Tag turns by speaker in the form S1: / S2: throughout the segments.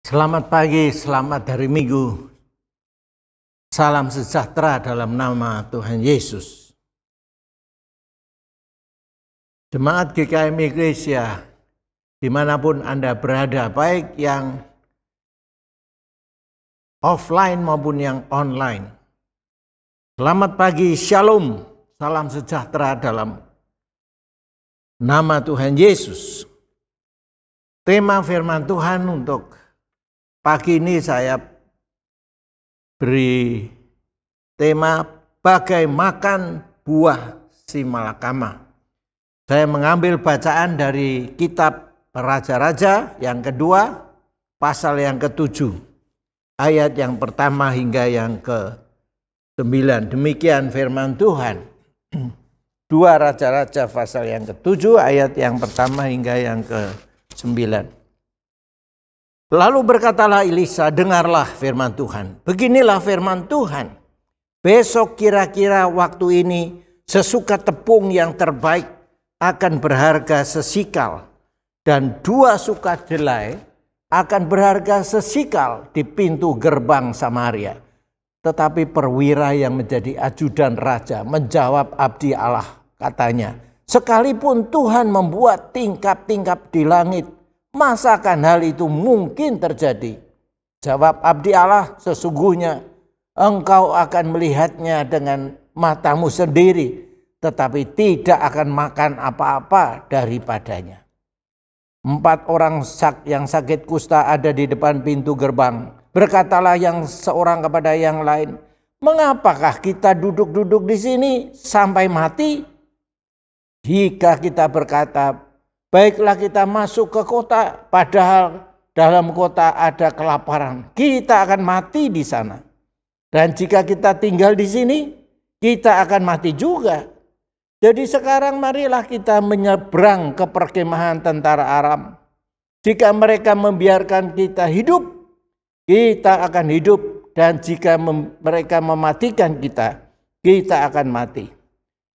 S1: Selamat pagi, selamat hari Minggu. Salam sejahtera dalam nama Tuhan Yesus. Jemaat GKM Iglesia, dimanapun Anda berada, baik yang offline maupun yang online. Selamat pagi, shalom, salam sejahtera dalam nama Tuhan Yesus. Tema firman Tuhan untuk pagi ini saya beri tema bagai makan buah si malakama. Saya mengambil bacaan dari kitab Raja-Raja yang kedua, pasal yang ke-7, ayat yang pertama hingga yang ke-9. Demikian firman Tuhan. 2 Raja-Raja pasal yang ke-7, ayat yang pertama hingga yang ke-9. Lalu berkatalah Elisa, dengarlah firman Tuhan. Beginilah firman Tuhan. Besok kira-kira waktu ini sesuka tepung yang terbaik akan berharga sesikal. Dan 2 suka jelai akan berharga sesikal di pintu gerbang Samaria. Tetapi perwira yang menjadi ajudan raja menjawab abdi Allah, katanya, sekalipun Tuhan membuat tingkap-tingkap di langit, masakan hal itu mungkin terjadi? Jawab abdi Allah, sesungguhnya engkau akan melihatnya dengan matamu sendiri, tetapi tidak akan makan apa-apa daripadanya. 4 orang yang sakit kusta ada di depan pintu gerbang. Berkatalah yang seorang kepada yang lain, mengapakah kita duduk-duduk di sini sampai mati? Jika kita berkata, baiklah kita masuk ke kota, padahal dalam kota ada kelaparan, kita akan mati di sana. Dan jika kita tinggal di sini, kita akan mati juga. Jadi sekarang marilah kita menyeberang ke perkemahan tentara Aram. Jika mereka membiarkan kita hidup, kita akan hidup. Dan jika mereka mematikan kita, kita akan mati.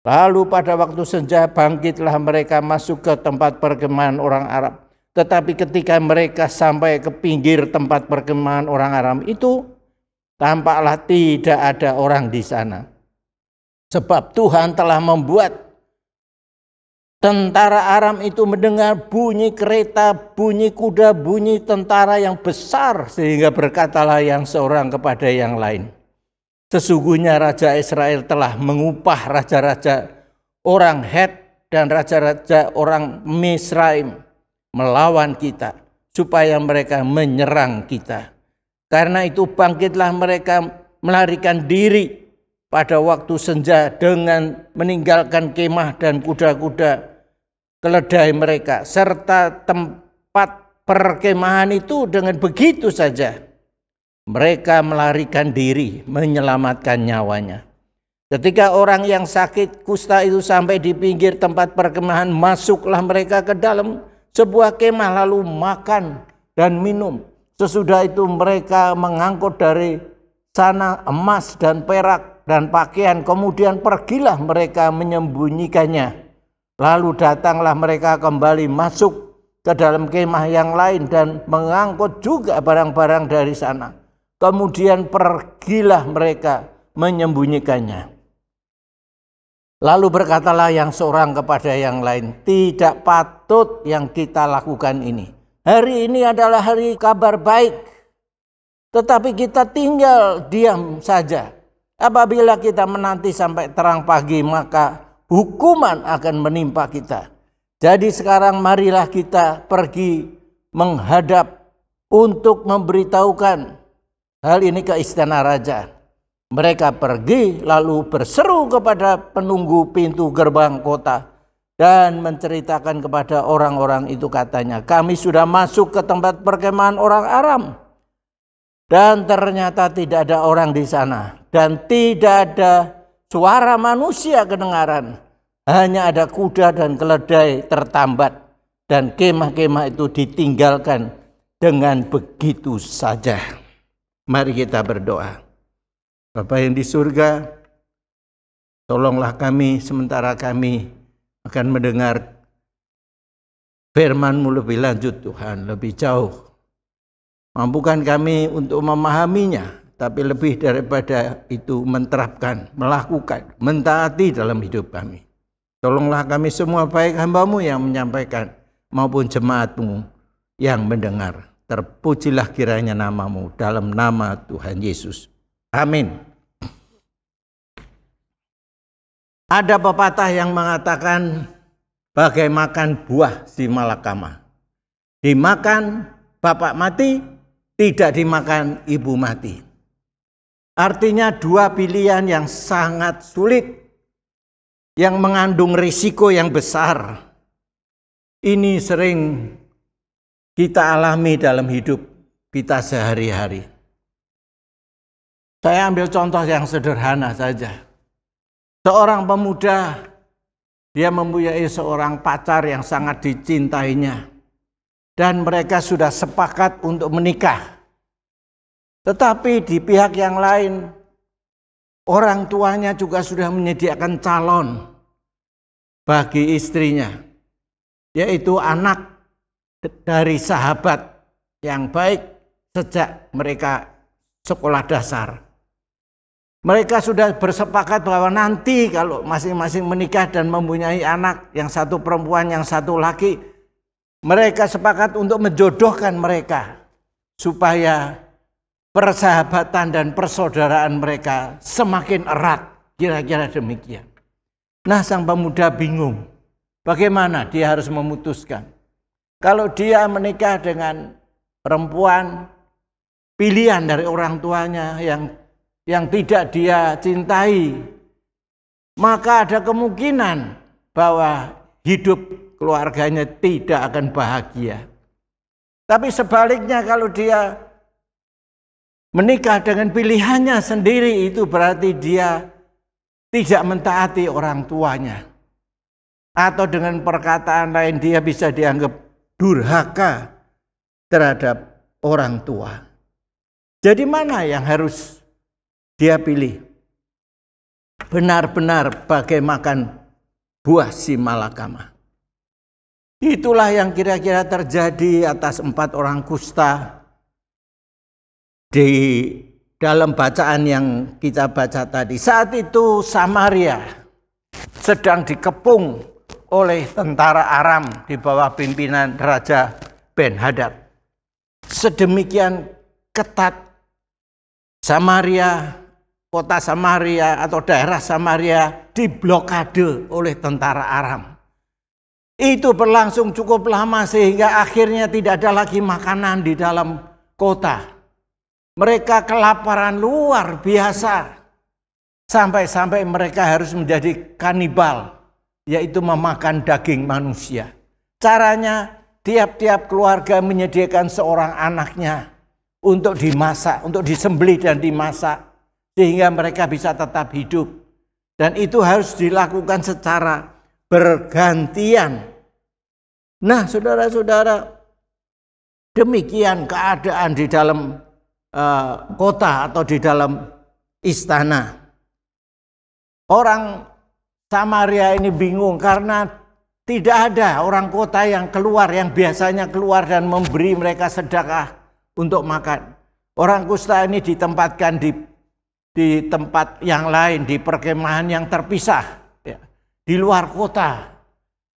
S1: Lalu pada waktu senja bangkitlah mereka masuk ke tempat perkemahan orang Arab. Tetapi ketika mereka sampai ke pinggir tempat perkemahan orang Aram itu, tampaklah tidak ada orang di sana. Sebab Tuhan telah membuat tentara Aram itu mendengar bunyi kereta, bunyi kuda, bunyi tentara yang besar. Sehingga berkatalah yang seorang kepada yang lain, sesungguhnya Raja Israel telah mengupah raja-raja orang Het dan raja-raja orang Misraim melawan kita, supaya mereka menyerang kita. Karena itu bangkitlah mereka melarikan diri pada waktu senja dengan meninggalkan kemah dan kuda-kuda keledai mereka, serta tempat perkemahan itu dengan begitu saja. Mereka melarikan diri, menyelamatkan nyawanya. Ketika orang yang sakit kusta itu sampai di pinggir tempat perkemahan, masuklah mereka ke dalam sebuah kemah lalu makan dan minum. Sesudah itu mereka mengangkut dari sana emas dan perak dan pakaian. Kemudian pergilah mereka menyembunyikannya. Lalu datanglah mereka kembali masuk ke dalam kemah yang lain dan mengangkut juga barang-barang dari sana. Kemudian pergilah mereka menyembunyikannya. Lalu berkatalah yang seorang kepada yang lain, tidak patut yang kita lakukan ini. Hari ini adalah hari kabar baik, tetapi kita tinggal diam saja. Apabila kita menanti sampai terang pagi, maka hukuman akan menimpa kita. Jadi sekarang marilah kita pergi menghadap untuk memberitahukan hal ini ke istana raja. Mereka pergi lalu berseru kepada penunggu pintu gerbang kota dan menceritakan kepada orang-orang itu, katanya, kami sudah masuk ke tempat perkemahan orang Aram dan ternyata tidak ada orang di sana dan tidak ada suara manusia kedengaran, hanya ada kuda dan keledai tertambat dan kemah-kemah itu ditinggalkan dengan begitu saja. Mari kita berdoa. Bapa yang di surga, tolonglah kami sementara kami akan mendengar firman-Mu lebih lanjut Tuhan, lebih jauh. Mampukan kami untuk memahaminya, tapi lebih daripada itu menerapkan, melakukan, mentaati dalam hidup kami. Tolonglah kami semua, baik hamba-Mu yang menyampaikan maupun jemaat-Mu yang mendengar. Terpujilah kiranya nama-Mu dalam nama Tuhan Yesus. Amin. Ada pepatah yang mengatakan bagai makan buah si malakama. Dimakan bapak mati, tidak dimakan ibu mati. Artinya dua pilihan yang sangat sulit, yang mengandung risiko yang besar. Ini sering kita alami dalam hidup kita sehari-hari. Saya ambil contoh yang sederhana saja. Seorang pemuda, dia mempunyai seorang pacar yang sangat dicintainya. Dan mereka sudah sepakat untuk menikah. Tetapi di pihak yang lain, orang tuanya juga sudah menyediakan calon bagi istrinya. Yaitu anak dari sahabat yang baik sejak mereka sekolah dasar. Mereka sudah bersepakat bahwa nanti kalau masing-masing menikah dan mempunyai anak, yang satu perempuan, yang satu laki, mereka sepakat untuk menjodohkan mereka supaya persahabatan dan persaudaraan mereka semakin erat, kira-kira demikian. Nah, sang pemuda bingung, bagaimana dia harus memutuskan. Kalau dia menikah dengan perempuan pilihan dari orang tuanya yang tidak dia cintai, maka ada kemungkinan bahwa hidup keluarganya tidak akan bahagia. Tapi sebaliknya, kalau dia menikah dengan pilihannya sendiri, itu berarti dia tidak mentaati orang tuanya. Atau dengan perkataan lain, dia bisa dianggap durhaka terhadap orang tua. Jadi mana yang harus dia pilih? Benar-benar bagai makan buah si malakama. Itulah yang kira-kira terjadi atas 4 orang kusta di dalam bacaan yang kita baca tadi. Saat itu Samaria sedang dikepung oleh tentara Aram di bawah pimpinan Raja Ben-Hadad. Sedemikian ketat Samaria, kota Samaria atau daerah Samaria diblokade oleh tentara Aram. Itu berlangsung cukup lama sehingga akhirnya tidak ada lagi makanan di dalam kota. Mereka kelaparan luar biasa. Sampai-sampai mereka harus menjadi kanibal, yaitu memakan daging manusia. Caranya tiap-tiap keluarga menyediakan seorang anaknya untuk dimasak, untuk disembelih dan dimasak, sehingga mereka bisa tetap hidup. Dan itu harus dilakukan secara bergantian. Nah, saudara-saudara, demikian keadaan di dalam kota atau di dalam istana. Orang Samaria ini bingung karena tidak ada orang kota yang keluar, yang biasanya keluar dan memberi mereka sedekah untuk makan. Orang kusta ini ditempatkan di tempat yang lain, di perkemahan yang terpisah, ya, di luar kota.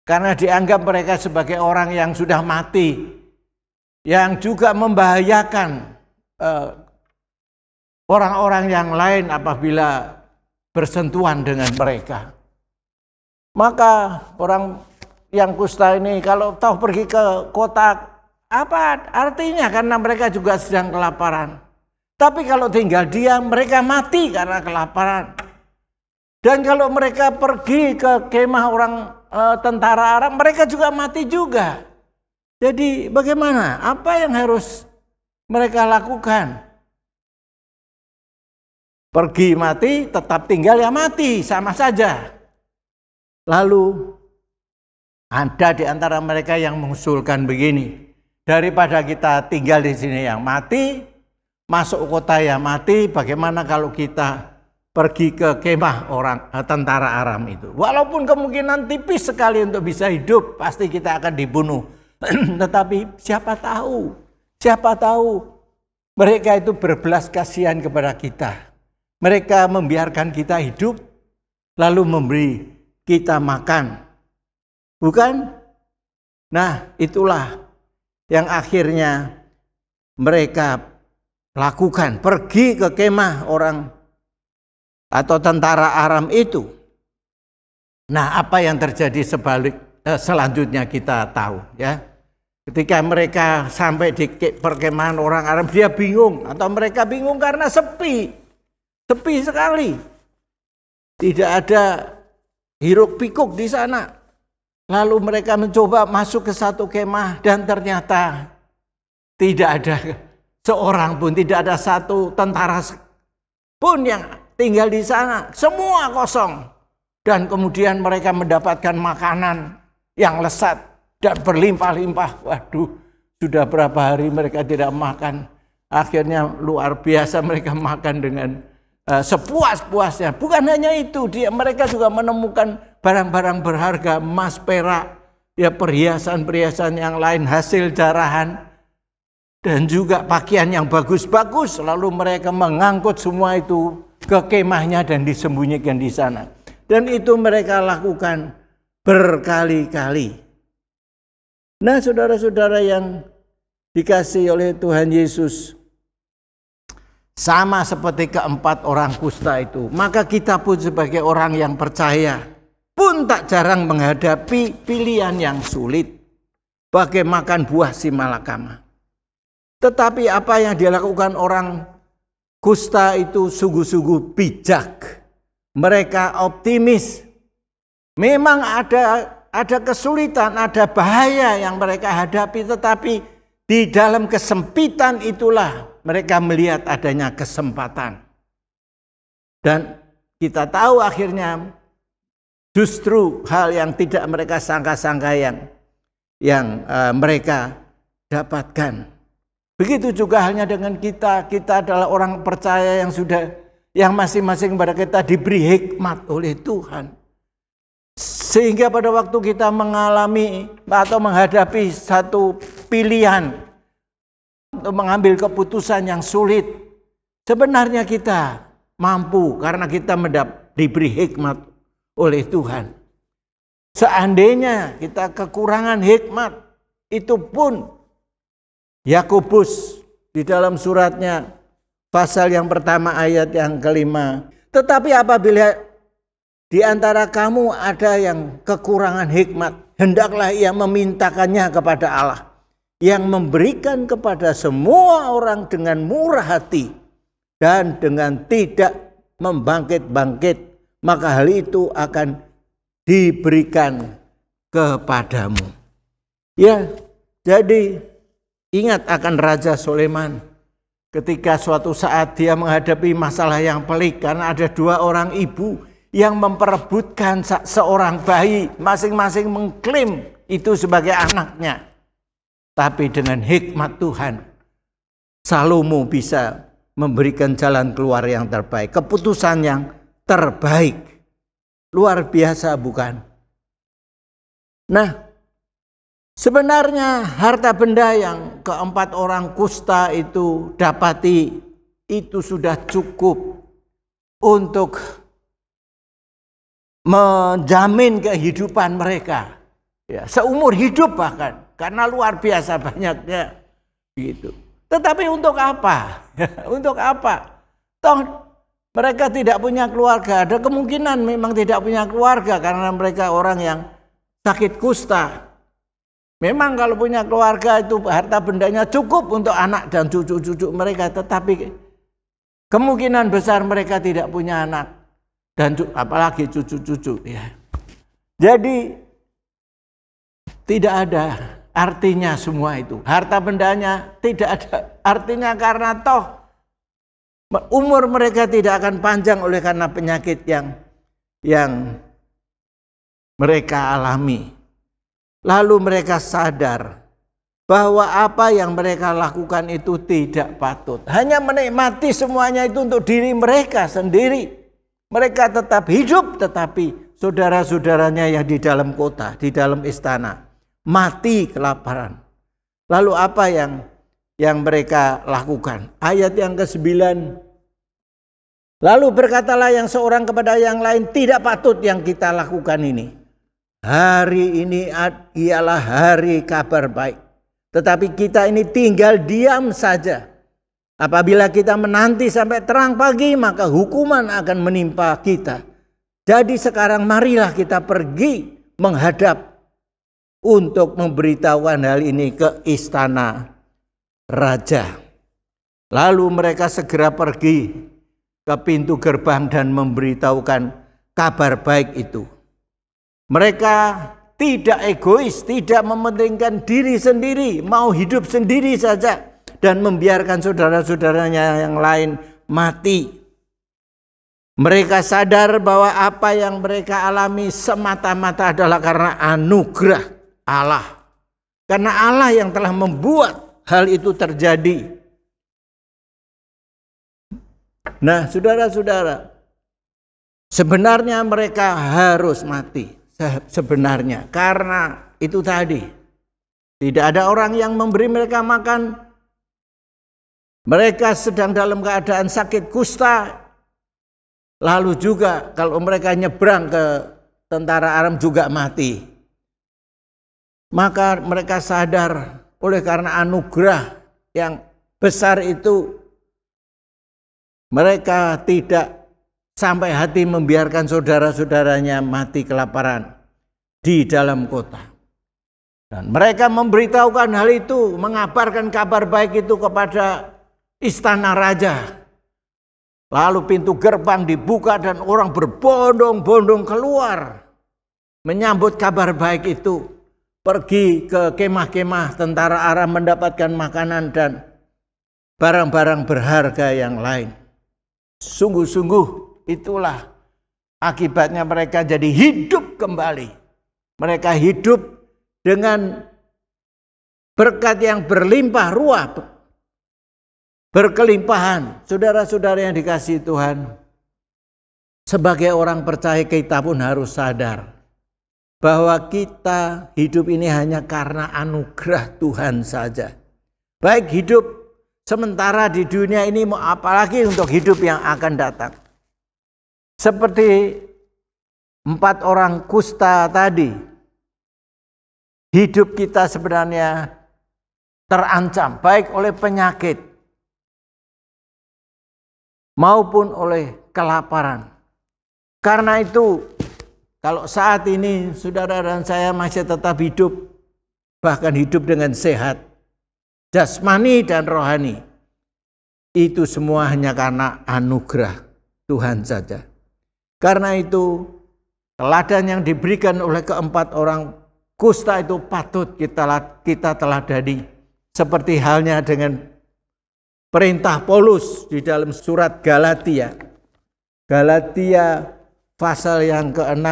S1: Karena dianggap mereka sebagai orang yang sudah mati, yang juga membahayakan orang-orang yang lain apabila bersentuhan dengan mereka. Maka orang yang kusta ini kalau tahu pergi ke kota, apa artinya? Karena mereka juga sedang kelaparan. Tapi kalau tinggal diam, mereka mati karena kelaparan. Dan kalau mereka pergi ke kemah orang tentara Arab, mereka juga mati juga. Jadi bagaimana? Apa yang harus mereka lakukan? Pergi mati, tetap tinggal ya mati, sama saja. Lalu ada di antara mereka yang mengusulkan begini, daripada kita tinggal di sini yang mati, masuk kota yang mati, bagaimana kalau kita pergi ke kemah orang tentara Aram itu? Walaupun kemungkinan tipis sekali untuk bisa hidup, pasti kita akan dibunuh. Tetapi siapa tahu Mereka itu berbelas kasihan kepada kita. Mereka membiarkan kita hidup, lalu memberi kita makan. Bukan? Nah, itulah yang akhirnya mereka lakukan. Pergi ke kemah orang atau tentara Aram itu. Nah, apa yang terjadi selanjutnya kita tahu, ya. Ketika mereka sampai di perkemahan orang Aram, dia bingung, atau mereka bingung karena sepi sekali, tidak ada hiruk pikuk di sana. Lalu mereka mencoba masuk ke satu kemah dan ternyata tidak ada seorang pun, tidak ada satu tentara pun yang tinggal di sana, semua kosong. Dan kemudian mereka mendapatkan makanan yang lesat dan berlimpah-limpah. Waduh, sudah berapa hari mereka tidak makan. Akhirnya luar biasa mereka makan dengan sepuas-puasnya. Bukan hanya itu, mereka juga menemukan barang-barang berharga, emas, perak, ya perhiasan-perhiasan yang lain, hasil jarahan, dan juga pakaian yang bagus-bagus. Lalu mereka mengangkut semua itu ke kemahnya dan disembunyikan di sana. Dan itu mereka lakukan berkali-kali. Nah, saudara-saudara yang dikasihi oleh Tuhan Yesus, sama seperti keempat orang kusta itu, maka kita pun sebagai orang yang percaya pun tak jarang menghadapi pilihan yang sulit, bagai makan buah si malakama. Tetapi apa yang dilakukan orang kusta itu sungguh-sungguh bijak. Mereka optimis. Memang ada kesulitan, ada bahaya yang mereka hadapi, tetapi di dalam kesempitan itulah mereka melihat adanya kesempatan. Dan kita tahu akhirnya justru hal yang tidak mereka sangka-sangka yang mereka dapatkan. Begitu juga halnya dengan kita. Kita adalah orang percaya yang masing-masing pada kita diberi hikmat oleh Tuhan. Sehingga pada waktu kita mengalami atau menghadapi satu pilihan untuk mengambil keputusan yang sulit, sebenarnya kita mampu karena kita diberi hikmat oleh Tuhan. Seandainya kita kekurangan hikmat, itu pun Yakobus di dalam suratnya pasal yang pertama ayat yang kelima. Tetapi apabila di antara kamu ada yang kekurangan hikmat, hendaklah ia memintakannya kepada Allah, yang memberikan kepada semua orang dengan murah hati dan dengan tidak membangkit-bangkit, maka hal itu akan diberikan kepadamu. Ya, jadi ingat akan Raja Sulaiman. Ketika suatu saat dia menghadapi masalah yang pelik karena ada dua orang ibu yang memperebutkan seorang bayi, masing-masing mengklaim itu sebagai anaknya. Tapi dengan hikmat Tuhan, Salomo bisa memberikan jalan keluar yang terbaik, keputusan yang terbaik. Luar biasa, bukan? Nah, sebenarnya harta benda yang keempat orang kusta itu dapati itu sudah cukup untuk menjamin kehidupan mereka, ya, seumur hidup bahkan, karena luar biasa banyaknya gitu. Tetapi untuk apa? Untuk apa? Toh mereka tidak punya keluarga. Ada kemungkinan memang tidak punya keluarga karena mereka orang yang sakit kusta. Memang kalau punya keluarga itu harta bendanya cukup untuk anak dan cucu-cucu mereka, tetapi kemungkinan besar mereka tidak punya anak dan apalagi cucu-cucu, ya. Jadi tidak ada artinya semua itu. Harta bendanya tidak ada artinya karena toh umur mereka tidak akan panjang oleh karena penyakit yang mereka alami. Lalu mereka sadar bahwa apa yang mereka lakukan itu tidak patut. Hanya menikmati semuanya itu untuk diri mereka sendiri. Mereka tetap hidup, tetapi saudara-saudaranya yang di dalam kota, di dalam istana, mati kelaparan. Lalu apa yang yang mereka lakukan. Ayat yang ke-9. Lalu berkatalah yang seorang kepada yang lain, tidak patut yang kita lakukan ini. Hari ini ialah hari kabar baik. Tetapi kita ini tinggal diam saja. Apabila kita menanti sampai terang pagi, maka hukuman akan menimpa kita. Jadi sekarang marilah kita pergi menghadap untuk memberitahukan hal ini ke istana raja. Lalu mereka segera pergi ke pintu gerbang dan memberitahukan kabar baik itu. Mereka tidak egois, tidak mementingkan diri sendiri, mau hidup sendiri saja dan membiarkan saudara-saudaranya yang lain mati. Mereka sadar bahwa apa yang mereka alami semata-mata adalah karena anugerah Allah. Karena Allah yang telah membuat hal itu terjadi. Nah, saudara-saudara, sebenarnya mereka harus mati. Sebenarnya, karena itu tadi, tidak ada orang yang memberi mereka makan. Mereka sedang dalam keadaan sakit kusta. Lalu juga kalau mereka nyebrang ke tentara Aram juga mati. Maka mereka sadar oleh karena anugerah yang besar itu, mereka tidak sampai hati membiarkan saudara-saudaranya mati kelaparan di dalam kota. Dan mereka memberitahukan hal itu, mengabarkan kabar baik itu kepada istana raja. Lalu pintu gerbang dibuka dan orang berbondong-bondong keluar menyambut kabar baik itu. Pergi ke kemah-kemah tentara Aram mendapatkan makanan dan barang-barang berharga yang lain. Sungguh-sungguh itulah akibatnya mereka jadi hidup kembali. Mereka hidup dengan berkat yang berlimpah ruah, berkelimpahan. Saudara-saudara yang dikasihi Tuhan, sebagai orang percaya kita pun harus sadar bahwa kita hidup ini hanya karena anugerah Tuhan saja. Baik hidup sementara di dunia ini, apalagi untuk hidup yang akan datang. Seperti 4 orang kusta tadi, hidup kita sebenarnya terancam baik oleh penyakit maupun oleh kelaparan. Karena itu, kalau saat ini saudara dan saya masih tetap hidup, bahkan hidup dengan sehat, jasmani dan rohani, itu semua hanya karena anugerah Tuhan saja. Karena itu, teladan yang diberikan oleh keempat orang kusta itu patut kita teladani. Seperti halnya dengan perintah Paulus di dalam surat Galatia. Galatia pasal yang ke-6.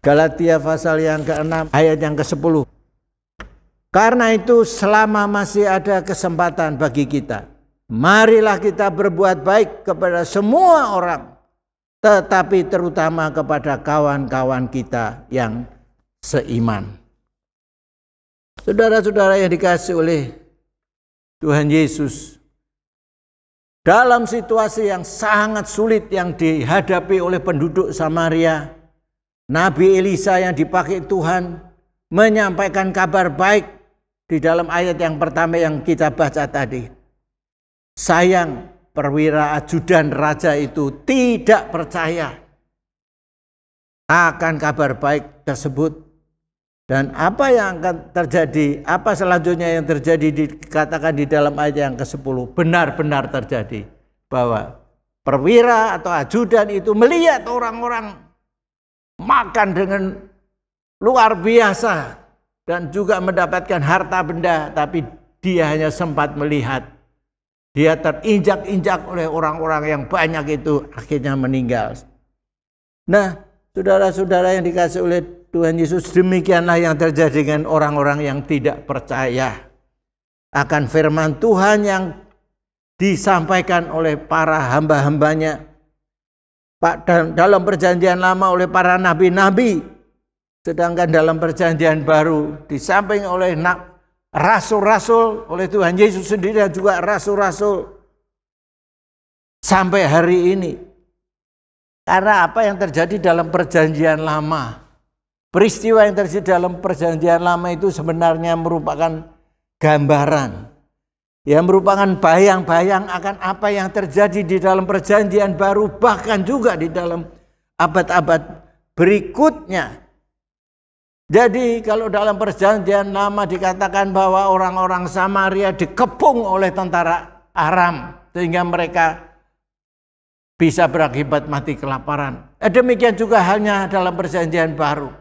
S1: Galatia pasal yang ke-6 ayat yang ke-10. Karena itu selama masih ada kesempatan bagi kita, marilah kita berbuat baik kepada semua orang, tetapi terutama kepada kawan-kawan kita yang seiman. Saudara-saudara yang dikasihi oleh Tuhan Yesus, dalam situasi yang sangat sulit yang dihadapi oleh penduduk Samaria, Nabi Elisa yang dipakai Tuhan menyampaikan kabar baik di dalam ayat yang pertama yang kita baca tadi. Sayang, perwira ajudan raja itu tidak percaya akan kabar baik tersebut. Dan apa yang akan terjadi, apa selanjutnya yang terjadi dikatakan di dalam ayat yang ke-10, benar-benar terjadi. Bahwa perwira atau ajudan itu melihat orang-orang makan dengan luar biasa dan juga mendapatkan harta benda, tapi dia hanya sempat melihat. Dia terinjak-injak oleh orang-orang yang banyak itu, akhirnya meninggal. Nah, saudara-saudara yang dikasihi oleh Tuhan Yesus, demikianlah yang terjadi dengan orang-orang yang tidak percaya akan firman Tuhan yang disampaikan oleh para hamba-hambanya dalam perjanjian lama oleh para nabi-nabi. Sedangkan dalam perjanjian baru, di samping oleh rasul-rasul, oleh Tuhan Yesus sendiri dan juga rasul-rasul sampai hari ini. Karena apa yang terjadi dalam perjanjian lama, peristiwa yang terjadi dalam perjanjian lama itu sebenarnya merupakan gambaran, ya, merupakan bayang-bayang akan apa yang terjadi di dalam perjanjian baru, bahkan juga di dalam abad-abad berikutnya. Jadi kalau dalam perjanjian lama dikatakan bahwa orang-orang Samaria dikepung oleh tentara Aram sehingga mereka bisa berakibat mati kelaparan. Demikian juga halnya dalam perjanjian baru.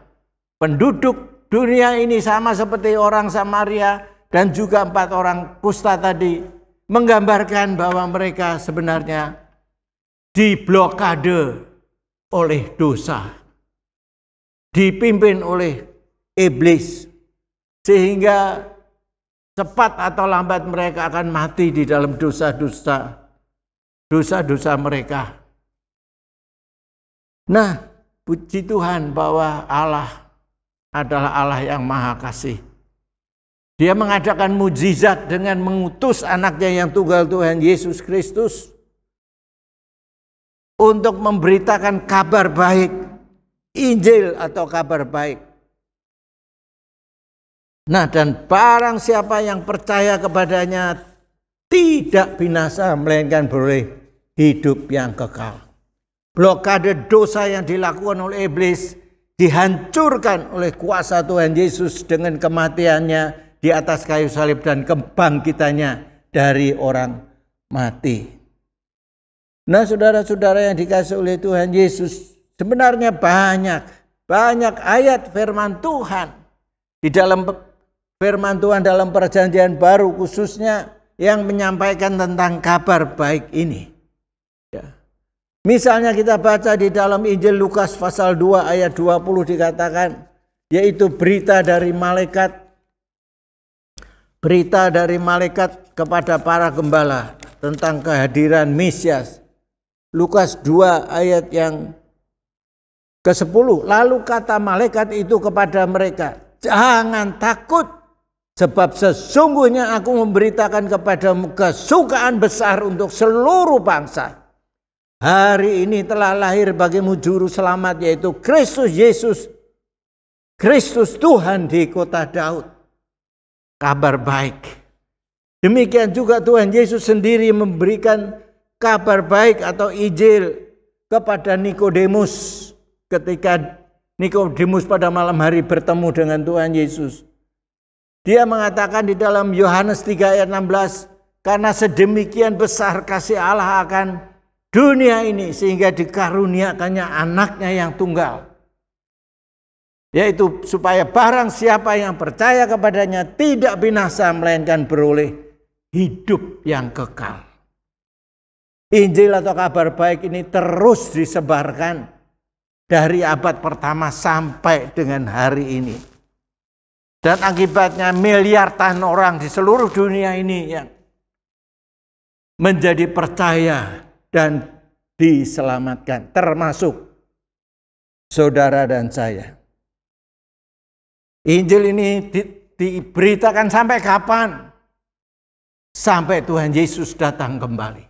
S1: Penduduk dunia ini sama seperti orang Samaria dan juga 4 orang kusta tadi, menggambarkan bahwa mereka sebenarnya diblokade oleh dosa, dipimpin oleh iblis, sehingga cepat atau lambat mereka akan mati di dalam dosa-dosa mereka. Nah, puji Tuhan bahwa Allah adalah Allah yang maha kasih. Dia mengadakan mukjizat dengan mengutus anaknya yang tunggal, Tuhan Yesus Kristus, untuk memberitakan kabar baik, Injil atau kabar baik. Nah, dan barang siapa yang percaya kepadanya tidak binasa, melainkan beroleh hidup yang kekal. Blokade dosa yang dilakukan oleh iblis dihancurkan oleh kuasa Tuhan Yesus dengan kematiannya di atas kayu salib dan kebangkitannya dari orang mati. Nah, saudara-saudara yang dikasihi oleh Tuhan Yesus, sebenarnya banyak ayat firman Tuhan di dalam firman Tuhan dalam perjanjian baru khususnya yang menyampaikan tentang kabar baik ini. Ya. Misalnya kita baca di dalam Injil Lukas pasal 2 ayat 20 dikatakan, yaitu berita dari malaikat kepada para gembala tentang kehadiran Mesias. Lukas 2 ayat yang ke-10. Lalu kata malaikat itu kepada mereka, jangan takut, sebab sesungguhnya aku memberitakan kepadamu kesukaan besar untuk seluruh bangsa. Hari ini telah lahir bagimu juru selamat, yaitu Kristus Yesus, Kristus Tuhan di kota Daud. Kabar baik. Demikian juga Tuhan Yesus sendiri memberikan kabar baik atau Injil kepada Nikodemus ketika Nikodemus pada malam hari bertemu dengan Tuhan Yesus. Dia mengatakan di dalam Yohanes 3 ayat 16, karena sedemikian besar kasih Allah akan dunia ini sehingga dikaruniakannya anaknya yang tunggal. Yaitu supaya barang siapa yang percaya kepadanya tidak binasa melainkan beroleh hidup yang kekal. Injil atau kabar baik ini terus disebarkan dari abad pertama sampai dengan hari ini. Dan akibatnya miliaran orang di seluruh dunia ini yang menjadi percaya dan diselamatkan, termasuk saudara dan saya. Injil ini diberitakan sampai kapan? Sampai Tuhan Yesus datang kembali.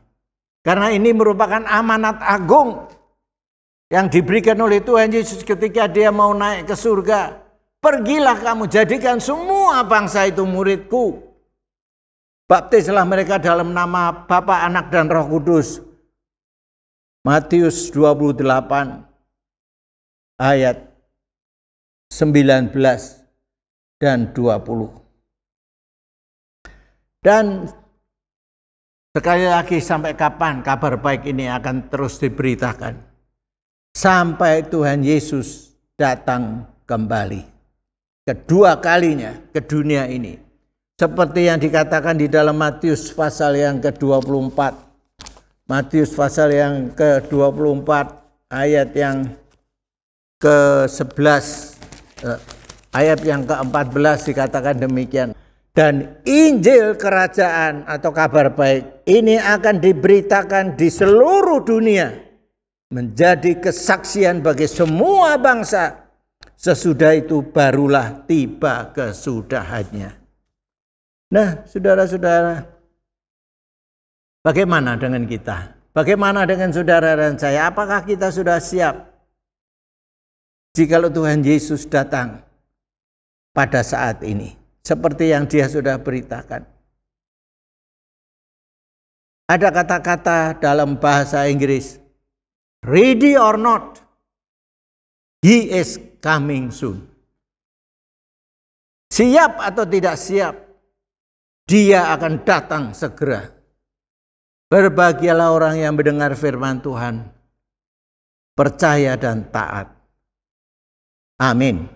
S1: Karena ini merupakan amanat agung yang diberikan oleh Tuhan Yesus ketika dia mau naik ke surga. Pergilah kamu, jadikan semua bangsa itu muridku. Baptislah mereka dalam nama Bapa, Anak, dan Roh Kudus. Matius 28 ayat 19 dan 20. Dan sekali lagi, sampai kapan kabar baik ini akan terus diberitakan? Sampai Tuhan Yesus datang kembali. Kedua kalinya ke dunia ini. Seperti yang dikatakan di dalam Matius pasal yang ke-24. Matius pasal yang ke-24 ayat yang ke-11. Ayat yang ke-14 dikatakan demikian. Dan Injil kerajaan atau kabar baik ini akan diberitakan di seluruh dunia. Menjadi kesaksian bagi semua bangsa. Sesudah itu barulah tiba kesudahannya. Nah, saudara-saudara, bagaimana dengan kita? Bagaimana dengan saudara dan saya? Apakah kita sudah siap jikalau Tuhan Yesus datang pada saat ini, seperti yang Dia sudah beritakan? Ada kata-kata dalam bahasa Inggris, ready or not, He is coming soon. Siap atau tidak siap, Dia akan datang segera. Berbahagialah orang yang mendengar firman Tuhan, percaya dan taat. Amin.